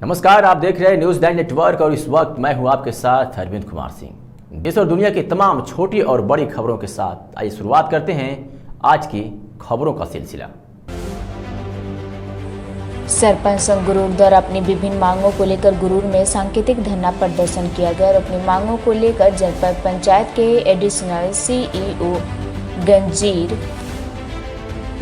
नमस्कार, आप देख रहे हैं न्यूज़ लाइन नेटवर्क और इस वक्त मैं हूं आपके साथ अरविंद कुमार सिंह। देश और दुनिया की तमाम छोटी और बड़ी खबरों के साथ आइए शुरुआत करते हैं आज की खबरों का सिलसिला। सरपंच संघ गुरूर द्वारा अपनी विभिन्न मांगों को लेकर गुरूर में सांकेतिक धरना प्रदर्शन किया गया और अपनी मांगों को लेकर जनपद पंचायत के एडिशनल सीईओ गंजीर,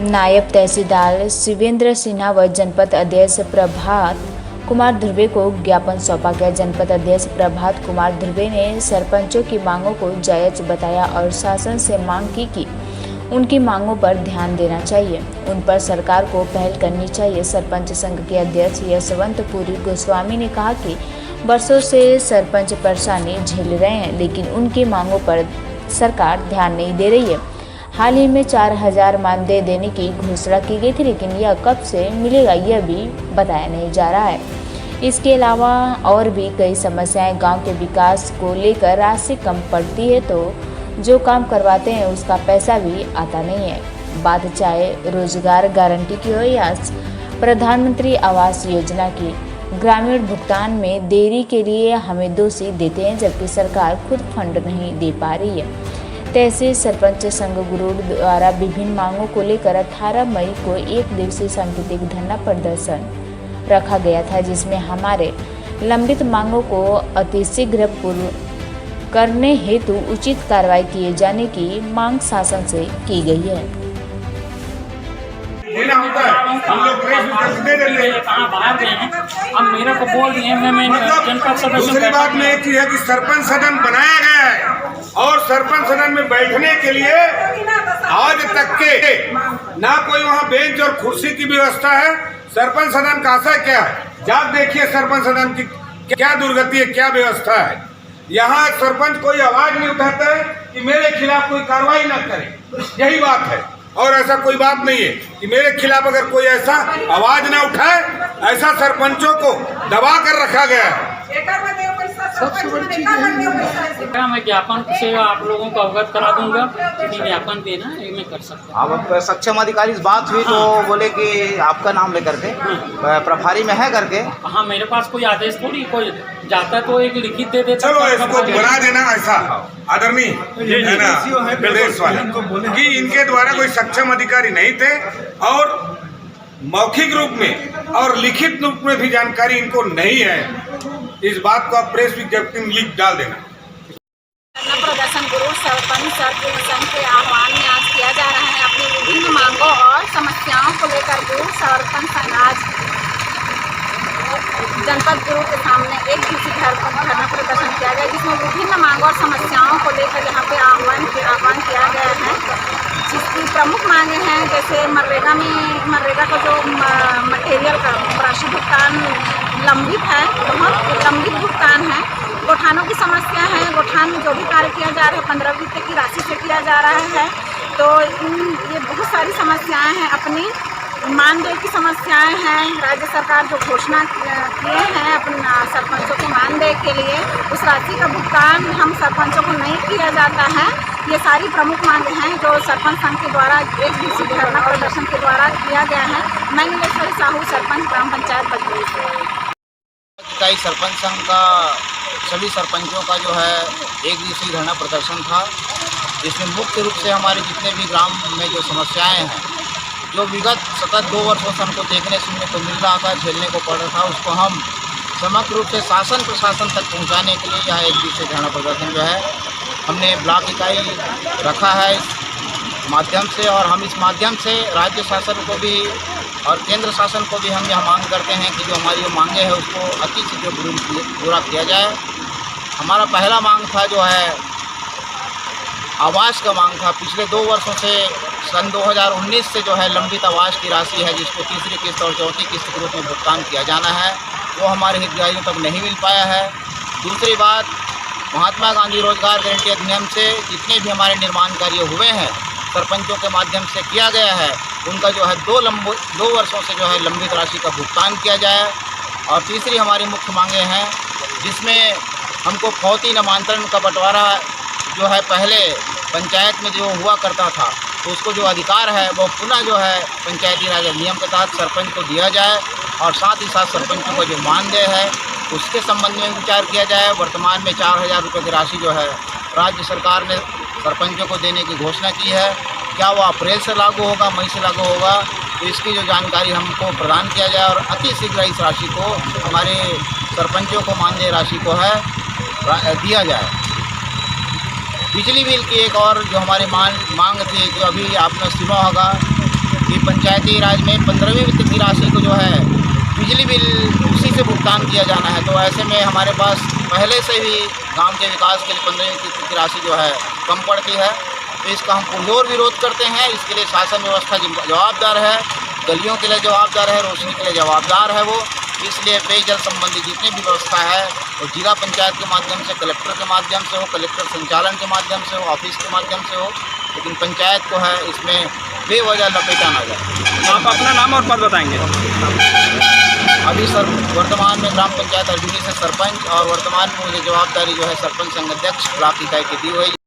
नायब तहसीलदार शिवेंद्र सिन्हा व जनपद अध्यक्ष प्रभात कुमार ध्रुवे को ज्ञापन सौंपा गया। जनपद अध्यक्ष प्रभात कुमार ध्रुवे ने सरपंचों की मांगों को जायज बताया और शासन से मांग की कि उनकी मांगों पर ध्यान देना चाहिए, उन पर सरकार को पहल करनी चाहिए। सरपंच संघ के अध्यक्ष यशवंतपुरी गोस्वामी ने कहा कि वर्षों से सरपंच परेशानी झेल रहे हैं, लेकिन उनकी मांगों पर सरकार ध्यान नहीं दे रही है। हाल ही में 4000 मानदेय देने की घोषणा की गई थी, लेकिन यह कब से मिलेगा यह भी बताया नहीं जा रहा है। इसके अलावा और भी कई समस्याएं, गांव के विकास को लेकर राशि कम पड़ती है तो जो काम करवाते हैं उसका पैसा भी आता नहीं है। बात चाहे रोजगार गारंटी की हो या प्रधानमंत्री आवास योजना की, ग्रामीण भुगतान में देरी के लिए हमें दोषी देते हैं, जबकि सरकार खुद फंड नहीं दे पा रही है। तहसील सरपंच संघ गुरूर द्वारा विभिन्न मांगों को लेकर 18 मई को एक दिवसीय सांकेतिक धरना प्रदर्शन रखा गया था, जिसमें हमारे लंबित मांगों को अतिशीघ्र पूर्ण करने हेतु उचित कार्रवाई किए जाने की मांग शासन से की गई है। अब मेरे को बोल दिए मैं जनपद सदस्य। दूसरी बात में एक है कि सरपंच सदन बनाया गया है और सरपंच सदन में बैठने के लिए आज तक के ना कोई वहाँ बेंच और कुर्सी की व्यवस्था है। सरपंच सदन का आशय क्या है, जाकर देखिए सरपंच सदन की क्या दुर्गति है, क्या व्यवस्था है। यहाँ सरपंच कोई आवाज नहीं उठाता है कि मेरे खिलाफ कोई कार्रवाई ना करे, यही बात है। और ऐसा कोई बात नहीं है कि मेरे खिलाफ अगर कोई ऐसा आवाज ना उठाए, ऐसा सरपंचों को दबा कर रखा गया है। मैं ज्ञापन से आप लोगों को अवगत करा दूंगा कि ज्ञापन देना है, मैं कर सकता हूँ। अब सक्षम अधिकारी से बात हुई तो बोले कि आपका नाम लेकर के प्रभारी में है करके। हाँ, मेरे पास कोई आदेश थोड़ी, कोई जाता तो एक लिखित दे देता। चलो इसको बना देना ऐसा आदरणीय है ना प्रदेश वाले कि इनके द्वारा कोई सक्षम अधिकारी नहीं थे और मौखिक रूप में और लिखित रूप में भी जानकारी इनको नहीं है। इस बात को आप प्रेस विज्ञप्ति में लिख डाल देना। प्रदर्शन गुरूर सरपंच संघ के आह्वान में आज किया जा रहा है। अपनी विभिन्न मांगों और समस्याओं को लेकर गुरूर सरपंच संघ आज जनपद गुरूर के सामने एक दिवसीय धरना प्रदर्शन किया गया, जिसमें विभिन्न मांगों और समस्याओं को लेकर यहाँ पे आह्वान किया गया है। जिसकी प्रमुख मांगे हैं जैसे मनरेगा का जो मटेरियल का राशि भुगतान लंबित है, बहुत लंबित भुगतान है। गोठानों की समस्या है, गोठान में जो भी कार्य किया जा रहा है 15 रुपये की राशि से किया जा रहा है, तो ये बहुत सारी समस्याएं हैं। अपनी मानदेय की समस्याएं हैं। राज्य सरकार जो घोषणा किए हैं अपना सरपंचों के मानदेय के लिए, उस राशि का भुगतान हम सरपंचों को नहीं किया जाता है। ये सारी प्रमुख मांगे हैं जो सरपंच संघ के द्वारा एक दिवसीय धरना प्रदर्शन के द्वारा किया गया है। मैं नीलेश्वरी साहू, सरपंच ग्राम पंचायत बजरी से। सरपंच संघ का सभी सरपंचों का जो है एक दिवसीय धरना प्रदर्शन था, जिसमें मुख्य रूप से हमारे जितने भी ग्राम में जो समस्याएं हैं, जो विगत सतत 2 वर्षों से हमको देखने सुनने को मिल रहा था, झेलने को पड़ रहा था, उसको हम समग्र रूप से शासन प्रशासन तक पहुंचाने के लिए यह एक दिवसीय धरना प्रदर्शन जो है हमने ब्लॉक इकाई रखा है इस माध्यम से। और हम इस माध्यम से राज्य शासन को भी और केंद्र शासन को भी हम यह मांग करते हैं कि जो हमारी जो मांगे हैं उसको अति शीघ्र पूरा किया जाए। हमारा पहला मांग था जो है आवास का मांग था। पिछले 2 वर्षों से सन 2019 से जो है लंबित आवास की राशि है, जिसको तीसरी किस्त और चौथी किस्त के रूप में भुगतान किया जाना है, वो हमारे हितग्राहियों तक नहीं मिल पाया है। दूसरी बात, महात्मा गांधी रोजगार गारंटी अधिनियम से जितने भी हमारे निर्माण कार्य हुए हैं सरपंचों के माध्यम से किया गया है, उनका जो है 2 वर्षों से जो है लंबित राशि का भुगतान किया जाए। और तीसरी हमारी मुख्य मांगे हैं, जिसमें हमको फौती नामांतरण का बंटवारा जो है पहले पंचायत में जो हुआ करता था, तो उसको जो अधिकार है वो पुनः जो है पंचायती राज अधिनियम के तहत सरपंच को दिया जाए। और साथ ही साथ सरपंचों को जो मानदेय है उसके संबंध में विचार किया जाए। वर्तमान में 4000 रुपये की राशि जो है राज्य सरकार ने सरपंचों को देने की घोषणा की है। क्या वो अप्रैल से लागू होगा, मई से लागू होगा, तो इसकी जो जानकारी हमको प्रदान किया जाए और अति शीघ्र इस राशि को हमारे सरपंचों को मानदेय राशि को है दिया जाए। बिजली बिल की एक और जो हमारी मांग थी, जो अभी आपने सुना होगा कि पंचायती राज में 15वीं वित्त की राशि को जो है बिजली बिल उसी से भुगतान किया जाना है। तो ऐसे में हमारे पास पहले से ही गांव के विकास के लिए 15वीं वित्त की राशि जो है कम पड़ती है। तो इसका हम पुरजोर विरोध करते हैं। इसके लिए शासन व्यवस्था जवाबदार है, गलियों के लिए जवाबदार है, रोशनी के लिए जवाबदार है वो। इसलिए पेयजल संबंधी जितनी भी व्यवस्था है वो जिला पंचायत के माध्यम से, कलेक्टर के माध्यम से हो, कलेक्टर संचालन के माध्यम से हो, ऑफिस के माध्यम से हो, लेकिन पंचायत को है इसमें बेवजह लपेटा ना जाए। आप अपना नाम और पद बताएंगे? अभी वर्तमान में ग्राम पंचायत अर्जुनी से सरपंच और वर्तमान में मुझे जवाबदारी जो है सरपंच संघ अध्यक्ष ब्लॉक इकाई की दी हुई।